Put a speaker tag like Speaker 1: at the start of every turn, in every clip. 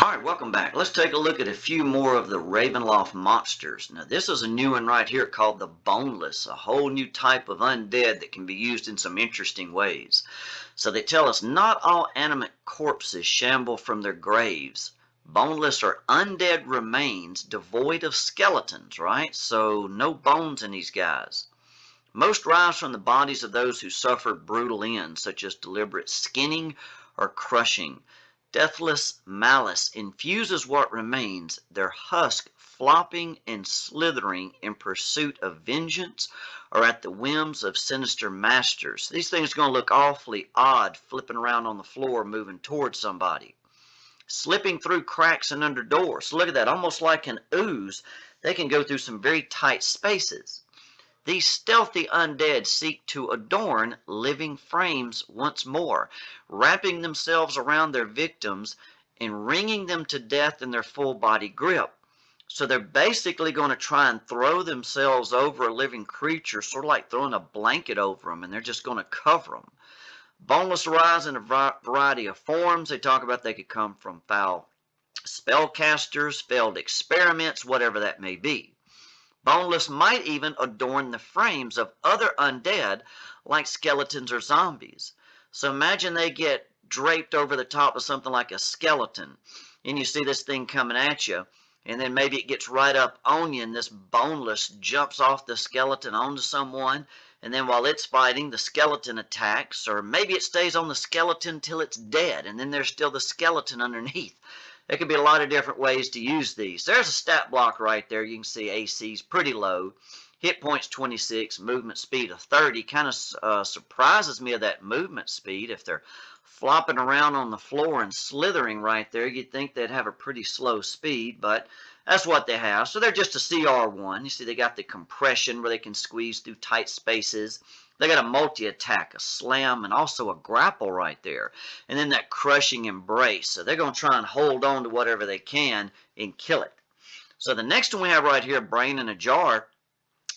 Speaker 1: Alright, welcome back. Let's take a look at a few more of the Ravenloft monsters. Now this is a new one right here called the Boneless, a whole new type of undead that can be used in some interesting ways. So they tell us not all animate corpses shamble from their graves. Boneless are undead remains devoid of skeletons, right? So no bones in these guys. Most rise from the bodies of those who suffered brutal ends, such as deliberate skinning or crushing. Deathless malice infuses what remains, their husk flopping and slithering in pursuit of vengeance or at the whims of sinister masters. These things are going to look awfully odd flipping around on the floor moving towards somebody. Slipping through cracks and under doors. So look at that, almost like an ooze. They can go through some very tight spaces. These stealthy undead seek to adorn living frames once more, wrapping themselves around their victims and wringing them to death in their full body grip. So they're basically going to try and throw themselves over a living creature, sort of like throwing a blanket over them, and they're just going to cover them. Boneless arise in a variety of forms. They talk about they could come from foul spellcasters, failed experiments, whatever that may be. Boneless might even adorn the frames of other undead like skeletons or zombies. So imagine they get draped over the top of something like a skeleton and you see this thing coming at you, and then maybe it gets right up on you and this boneless jumps off the skeleton onto someone, and then while it's fighting the skeleton attacks, or maybe it stays on the skeleton till it's dead and then there's still the skeleton underneath. There could be a lot of different ways to use these. There's a stat block right there. You can see AC's pretty low. Hit points 26, movement speed of 30. Kind of surprises me of that movement speed. If they're flopping around on the floor and slithering right there, you'd think they'd have a pretty slow speed, but that's what they have. So they're just a CR1. You see they got the compression where they can squeeze through tight spaces. They got a multi-attack, a slam, and also a grapple right there. And then that crushing embrace. So they're going to try and hold on to whatever they can and kill it. So the next one we have right here, Brain in a Jar.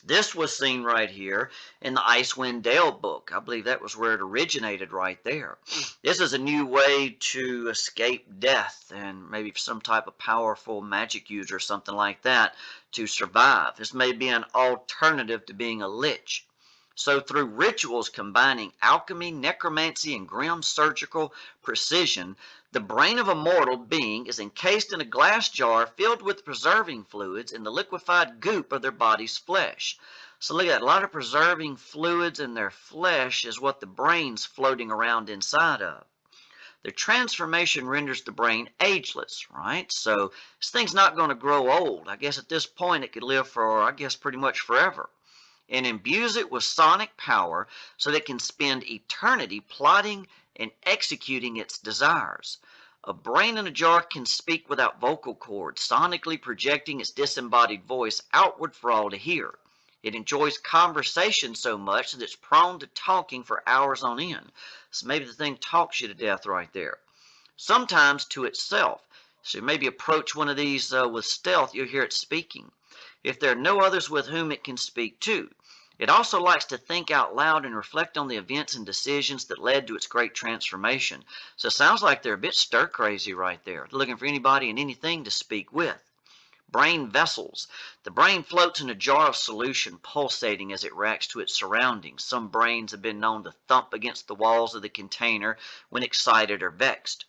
Speaker 1: This was seen right here in the Icewind Dale book. I believe that was where it originated right there. This is a new way to escape death and maybe some type of powerful magic user or something like that to survive. This may be an alternative to being a lich. So through rituals combining alchemy, necromancy, and grim surgical precision, the brain of a mortal being is encased in a glass jar filled with preserving fluids and the liquefied goop of their body's flesh. So look at that, a lot of preserving fluids in their flesh is what the brain's floating around inside of. The transformation renders the brain ageless, right? So this thing's not going to grow old. I guess at this point it could live for, I guess, pretty much forever. And imbues it with sonic power so that it can spend eternity plotting and executing its desires. A brain in a jar can speak without vocal cords, sonically projecting its disembodied voice outward for all to hear. It enjoys conversation so much that it's prone to talking for hours on end. So maybe the thing talks you to death right there. Sometimes to itself. So maybe approach one of these with stealth, you'll hear it speaking. If there are no others with whom it can speak to. It also likes to think out loud and reflect on the events and decisions that led to its great transformation. So it sounds like they're a bit stir-crazy right there, looking for anybody and anything to speak with. Brain vessels. The brain floats in a jar of solution, pulsating as it reacts to its surroundings. Some brains have been known to thump against the walls of the container when excited or vexed.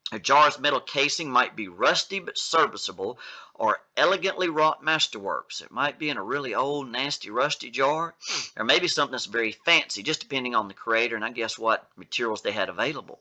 Speaker 1: A jar's metal casing might be rusty but serviceable, or elegantly wrought masterworks. It might be in a really old, nasty, rusty jar, or maybe something that's very fancy, just depending on the creator and I guess what materials they had available.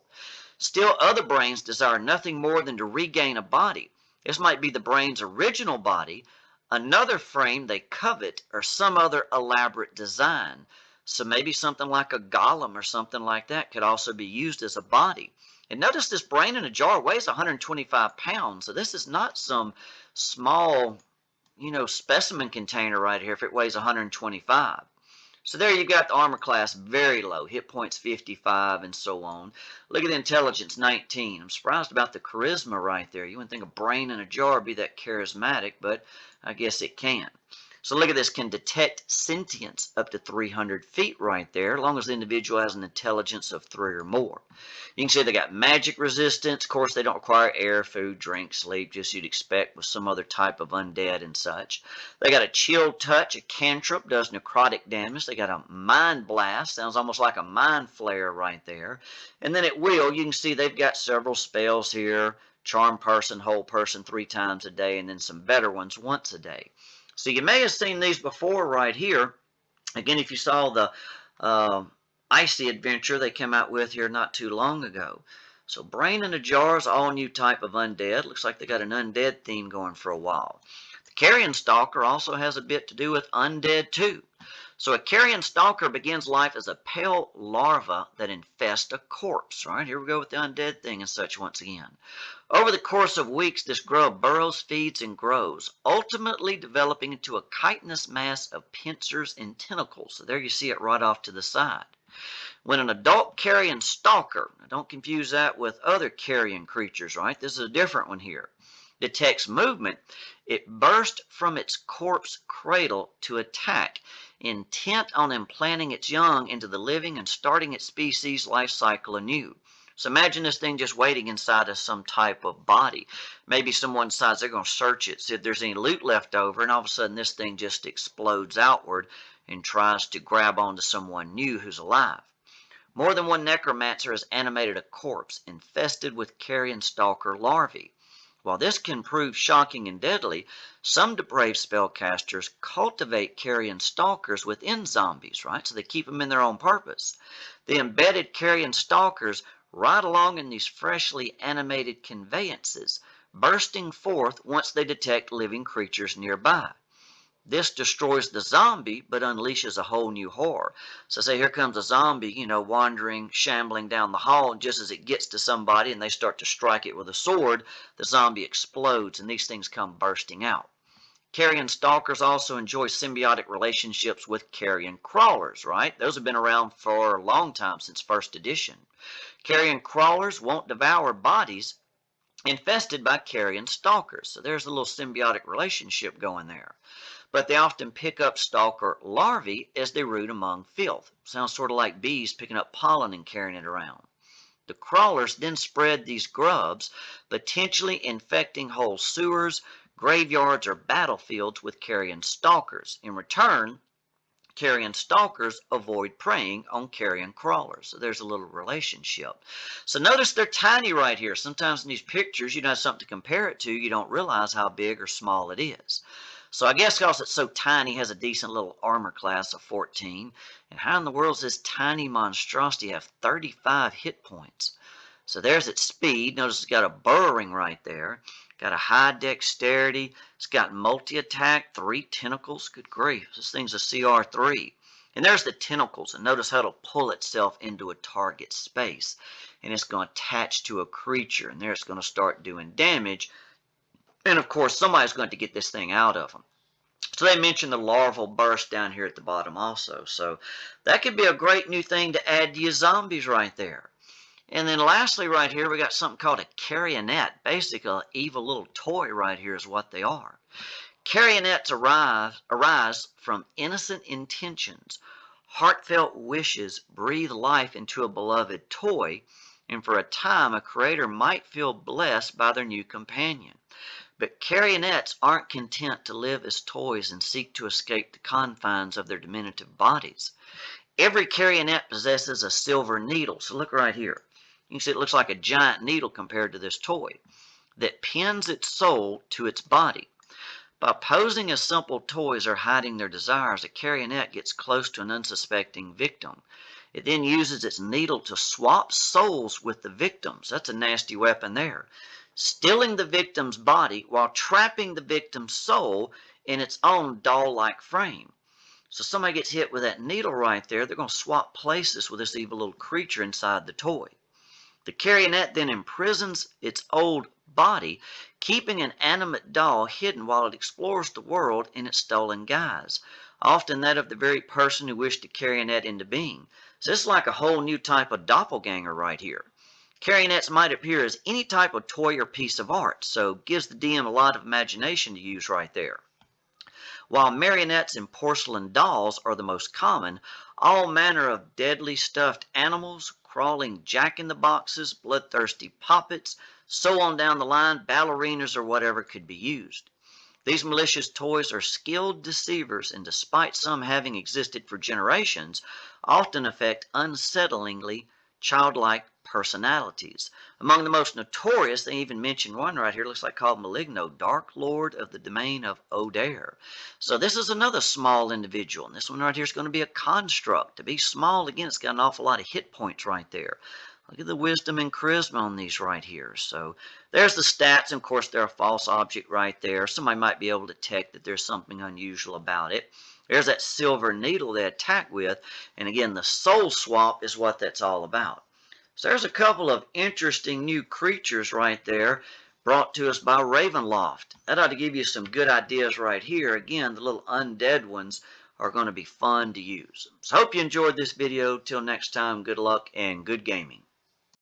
Speaker 1: Still, other brains desire nothing more than to regain a body. This might be the brain's original body, another frame they covet, or some other elaborate design. So maybe something like a golem or something like that could also be used as a body. And notice this brain in a jar weighs 125 pounds. So this is not some small, specimen container right here if it weighs 125. So there you've got the armor class very low, hit points 55 and so on. Look at the intelligence 19. I'm surprised about the charisma right there. You wouldn't think a brain in a jar would be that charismatic, but I guess it can. So look at this, can detect sentience up to 300 feet right there, as long as the individual has an intelligence of 3 or more. You can see they got magic resistance. Of course, they don't require air, food, drink, sleep, just you'd expect with some other type of undead and such. They got a chill touch, a cantrip, does necrotic damage. They got a mind blast, sounds almost like a mind flare right there. And then at will, you can see they've got several spells here. Charm person, hold person 3 times a day, and then some better ones once a day. So you may have seen these before right here. Again, if you saw the Icy Adventure they came out with here not too long ago. So Brain in a Jar is all new type of undead. Looks like they got an undead theme going for a while. The Carrion Stalker also has a bit to do with undead too. So a Carrion Stalker begins life as a pale larva that infests a corpse. Right, here we go with the undead thing and such once again. Over the course of weeks, this grub burrows, feeds, and grows, ultimately developing into a chitinous mass of pincers and tentacles. So there you see it right off to the side. When an adult carrion stalker, don't confuse that with other carrion creatures, right? This is a different one here, detects movement, it bursts from its corpse cradle to attack, intent on implanting its young into the living and starting its species life cycle anew. So imagine this thing just waiting inside of some type of body. Maybe someone decides they're going to search it, see if there's any loot left over, and all of a sudden this thing just explodes outward and tries to grab onto someone new who's alive. More than one necromancer has animated a corpse infested with carrion stalker larvae. While this can prove shocking and deadly, some depraved spellcasters cultivate carrion stalkers within zombies, right? So they keep them in their own purpose. The embedded carrion stalkers ride along in these freshly animated conveyances, bursting forth once they detect living creatures nearby. This destroys the zombie, but unleashes a whole new horror. So say here comes a zombie, wandering, shambling down the hall, and just as it gets to somebody and they start to strike it with a sword, the zombie explodes, and these things come bursting out. Carrion stalkers also enjoy symbiotic relationships with carrion crawlers, right? Those have been around for a long time, since first edition. Carrion crawlers won't devour bodies infested by carrion stalkers. So there's a little symbiotic relationship going there. But they often pick up stalker larvae as they root among filth. Sounds sort of like bees picking up pollen and carrying it around. The crawlers then spread these grubs, potentially infecting whole sewers, graveyards, or battlefields with carrion stalkers. In return, carrion stalkers avoid preying on carrion crawlers. So there's a little relationship. So notice they're tiny right here. Sometimes in these pictures, you don't have something to compare it to. You don't realize how big or small it is. So I guess because it's so tiny, it has a decent little armor class of 14. And how in the world does this tiny monstrosity have 35 hit points? So there's its speed. Notice it's got a burrowing right there. Got a high dexterity. It's got multi-attack, 3 tentacles. Good grief, this thing's a CR3. And there's the tentacles. And notice how it'll pull itself into a target space. And it's going to attach to a creature. And there it's going to start doing damage. And of course, somebody's going to get this thing out of them. So they mentioned the larval burst down here at the bottom also. So that could be a great new thing to add to your zombies right there. And then lastly right here, we got something called a Carrionette. Basically, an evil little toy right here is what they are. Carrionettes arise from innocent intentions. Heartfelt wishes breathe life into a beloved toy. And for a time, a creator might feel blessed by their new companion. But carrionettes aren't content to live as toys and seek to escape the confines of their diminutive bodies. Every carrionette possesses a silver needle. So look right here. You can see it looks like a giant needle compared to this toy that pins its soul to its body. By posing as simple toys or hiding their desires, a carrionette gets close to an unsuspecting victim. It then uses its needle to swap souls with the victims. That's a nasty weapon there. Stealing the victim's body while trapping the victim's soul in its own doll-like frame. So somebody gets hit with that needle right there, they're going to swap places with this evil little creature inside the toy. The carrionette then imprisons its old body, keeping an animate doll hidden while it explores the world in its stolen guise, often that of the very person who wished to carrionette into being. So this is like a whole new type of doppelganger right here. Carrionettes might appear as any type of toy or piece of art, so gives the DM a lot of imagination to use right there. While marionettes and porcelain dolls are the most common, all manner of deadly stuffed animals, crawling jack-in-the-boxes, bloodthirsty poppets, so on down the line, ballerinas or whatever could be used. These malicious toys are skilled deceivers, and despite some having existed for generations, often affect unsettlingly childlike personalities. Among the most notorious, they even mention one right here, looks like called Maligno, Dark Lord of the Domain of Odair. So this is another small individual, and this one right here is going to be a construct. To be small, again, it's got an awful lot of hit points right there. Look at the wisdom and charisma on these right here. So there's the stats, and of course they're a false object right there. Somebody might be able to detect that there's something unusual about it. There's that silver needle they attack with, and again the soul swap is what that's all about. So there's a couple of interesting new creatures right there brought to us by Ravenloft. That ought to give you some good ideas right here. Again, the little undead ones are going to be fun to use. So hope you enjoyed this video. Till next time, good luck and good gaming.